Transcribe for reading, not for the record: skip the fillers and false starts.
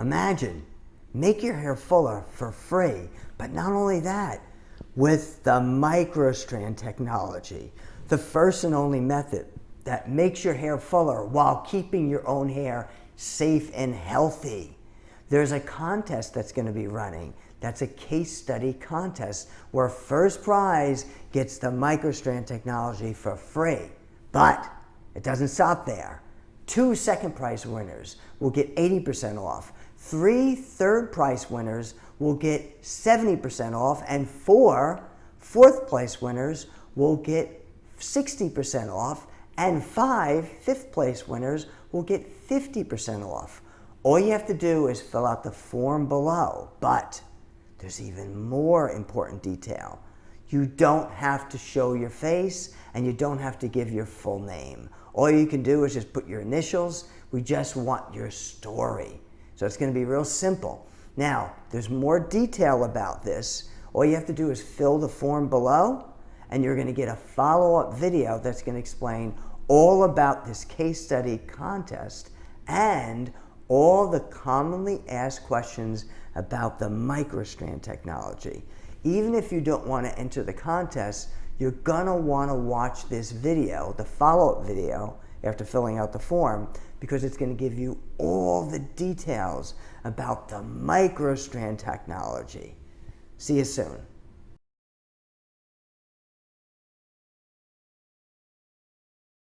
Imagine, make your hair fuller for free, but not only that, with the microstrand technology, the first and only method that makes your hair fuller while keeping your own hair safe and healthy. There's a contest that's going to be running. That's a case study contest where first prize gets the microstrand technology for free. But it doesn't stop there. 2 second prize winners will get 80% off. 3 third prize winners will get 70% off. And 4 fourth place winners will get 60% off. And 5 fifth place winners will get 50% off. All you have to do is fill out the form below. But there's even more important detail. You don't have to show your face and you don't have to give your full name. All you can do is just put your initials. We just want your story. So it's going to be real simple. Now, there's more detail about this. All you have to do is fill the form below and you're going to get a follow-up video that's going to explain all about this case study contest and all the commonly asked questions about the microstrand technology. Even if you don't want to enter the contest, you're going to want to watch this video, the follow-up video, after filling out the form, because it's going to give you all the details about the microstrand technology. See you soon.